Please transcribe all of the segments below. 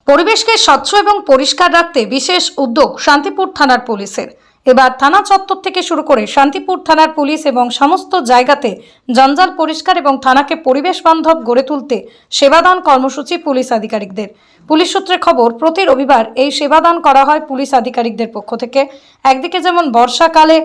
পরিবেশকে স্বচ্ছ এবং পরিষ্কার রাখতে বিশেষ উদ্যোগ শান্তিপুর থানার পুলিশের। এবার থানা চত্বর থেকে শুরু করে শান্তিপুর থানার পুলিশ এবং সমস্ত জায়গাতে জঞ্জাল পরিষ্কার এবং থানাকে পরিবেশ বান্ধব গড়ে তুলতে সেবাদান কর্মসূচি পুলিশ আধিকারিকদের। পুলিশ সূত্রে খবর, প্রতি রবিবার এই সেবাদান করা হয় পুলিশ আধিকারিকদের পক্ষ থেকে। একদিকে যেমন বর্ষাকালে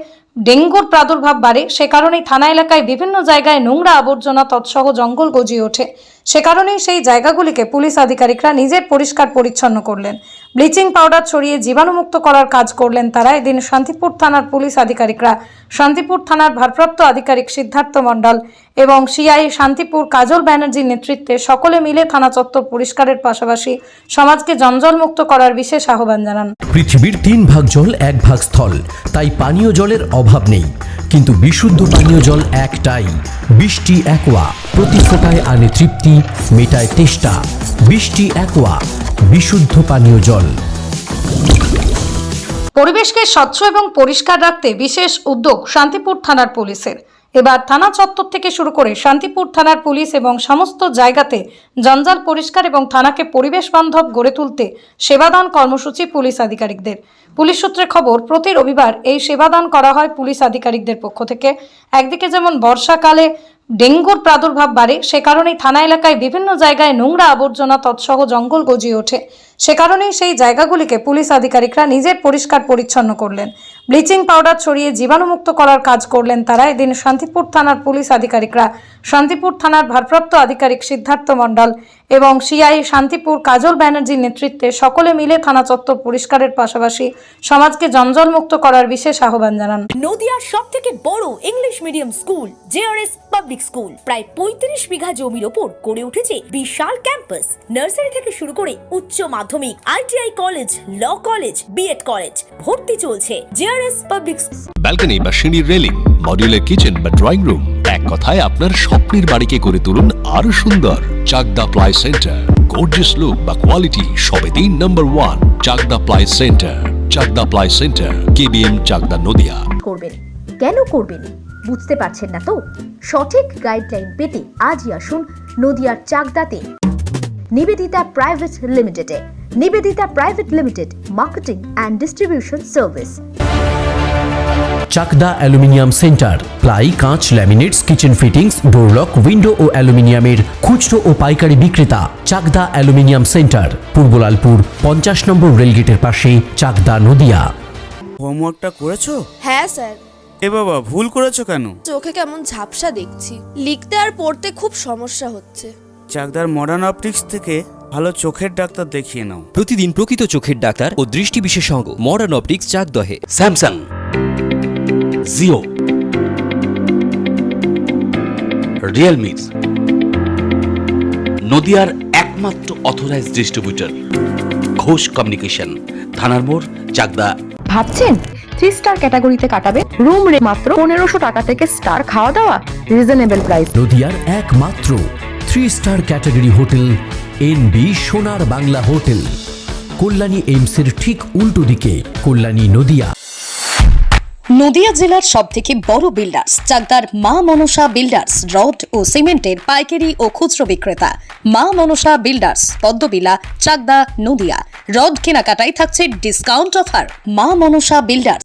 ডেঙ্গুর প্রাদুর্ভাব বাড়ে, সে কারণেই থানা এলাকায় বিভিন্ন জায়গায় নোংরা আবর্জনা তৎসহ জঙ্গল গজিয়ে ওঠে। সে কারণেই সেই জায়গাগুলিকে পুলিশ আধিকারিকরা নিজের পরিষ্কার পরিচ্ছন্ন করলেন, ব্লিচিং পাউডার ছড়িয়ে জীবাণুমুক্ত করার কাজ করলেন তারা। এদিন শান্তিপুর থানার পুলিশ আধিকারিকরা, শান্তিপুর থানার ভারপ্রাপ্ত আধিকারিক সিদ্ধার্থ মণ্ডল এবং সিআই শান্তিপুর কাজল ব্যানার্জির নেতৃত্বে সকলে মিলে থানা চত্বর পরিষ্কারের পাশাপাশি সমাজকে জঞ্জালমুক্ত করার বিশেষ আহ্বান জানান। পৃথিবীর 3 ভাগ জল 1 ভাগ স্থল, তাই পানীয় জলের অভাব নেই, কিন্তু বিশুদ্ধ পানীয় জল একটাই, বৃষ্টি অ্যাকোয়া। প্রতি ফোঁটায় আনে তৃপ্তি, মেটায় তেষ্টা। বৃষ্টি অ্যাকোয়া, বিশুদ্ধ পানীয় জল। পরিবেশকে স্বচ্ছ এবং পরিষ্কার রাখতে বিশেষ উদ্যোগ শান্তিপুর থানার পুলিশের। এবার থানা চত্বর থেকে শুরু করে শান্তিপুর থানার পুলিশ এবং সমস্ত জায়গাতে জঞ্জাল পরিষ্কার এবং থানাকে পরিবেশ বান্ধব গড়ে তুলতে সেবাদান কর্মসূচি পুলিশ আধিকারিকদের। পুলিশ সূত্রে খবর, প্রতি রবিবার এই সেবাদান করা হয় পুলিশ আধিকারিকদের পক্ষ থেকে। একদিকে যেমন বর্ষাকালে ডেঙ্গুর প্রাদুর্ভাব বাড়ে, সে কারণেই থানা এলাকায় বিভিন্ন জায়গায় নোংরা আবর্জনা তৎসহ জঙ্গল গজিয়ে ওঠে। সে কারণেই সেই জায়গাগুলিকে পুলিশ আধিকারিকরা নিজের পরিষ্কার পরিচ্ছন্ন করলেন, ব্লিচিং পাউডার ছড়িয়ে জীবাণুমুক্ত করার কাজ করলেন তারা। এদিন শান্তিপুর থানার পুলিশ আধিকারিকরা, শান্তিপুর থানার ভারপ্রাপ্ত আধিকারিক সিদ্ধার্থ মণ্ডল এবং সিআই শান্তিপুর কাজল ব্যানার্জির নেতৃত্বে সকলে মিলে থানা চত্বর পরিষ্কারের পাশাপাশি সমাজকে জঞ্জালমুক্ত করার বিশেষ আহ্বান জানান। নদিয়ার সবথেকে বড় English medium school JRS public school প্রায় 35 বিঘা জমির ওপর গড়ে উঠেছে বিশাল ক্যাম্পাস। নার্সারি থেকে শুরু করে উচ্চ মাধ্যমিক, ITI college, law college, B Ed college ভর্তি চলছে জেআরএস পাবলিক। ব্যালকনি বা সিঁড়ির রেলিং, মডিউলার কিচেন বা ড্রয়িং রুম, এক কথায় আপনার স্বপ্নের বাড়িকে করে তুলুন আরো সুন্দর। Chakdaha ply centre, gorgeous look বা কোয়ালিটি সবে 3 number 1 Chakdaha ply centre. Chakdaha ply centre, KBM, Chakdaha, Nadia. করবেন কেন করবেন বুঝতে পারছেন না তো? সঠিক গাইডলাইন পেতে আজই আসুন নদিয়ার চাকদাতে নিবেদিতা প্রাইভেট লিমিটেডে। Nivedita private limited, marketing and distribution service. Chakdah aluminium centre, ply, কাঁচ, laminates, kitchen fittings, door lock, window ও অ্যালুমিনিয়ামের খুচরো ও পাইকারি বিক্রেতা। চাকদা অ্যালুমিনিয়াম সেন্টার, পূর্ব লালপুর 50 নম্বর রেলগেটের পাশে, চাকদা, নদিয়া। হোমওয়ার্কটা করেছো? হ্যাঁ স্যার। এ বাবা, ভুল করেছো কেন? চোখে কেমন ঝাপসা দেখছি, লিখতে আর পড়তে খুব সমস্যা হচ্ছে। চাকদার মডার্ন অপটিক্স থেকে ভালো চোখের ডাক্তার দেখিয়ে নাও। প্রতিদিন প্রকৃত চোখের ডাক্তার ও দৃষ্টি বিশেষজ্ঞ মডার্ন অপটিক্স, চাকদহে। স্যামসাং, জিও, রিয়েলমি, নদিয়ার একমাত্র অথরাইজড ডিস্ট্রিবিউটর ঘোষ কমিউনিকেশন, থানার মোড়, চাকদা। ভাবছেন 3 স্টার ক্যাটাগরিতে কাটাবে? রুম রে মাত্র 1500 টাকা থেকে স্টার, খাওয়া দাওয়া রিজনেবল প্রাইস। নদিয়ার একমাত্র 3 স্টার ক্যাটাগরি হোটেল এনবি সোনার বাংলা হোটেল, কল্যাণী এইমসের ঠিক উল্টো দিকে, কল্যাণী, নদিয়া। নদিয়া জেলার সবথেকে বড় বিল্ডার্স চাকদার মা মনসা বিল্ডার্স, রড ও সিমেন্টের পাইকারি ও খুচরো বিক্রেতা। মা মনসা বিল্ডার্স, পদ্মবিলা, চাকদা, নদিয়া। রড কেনাকাটায় থাকছে ডিসকাউন্ট অফার। মা মনসা বিল্ডার্স।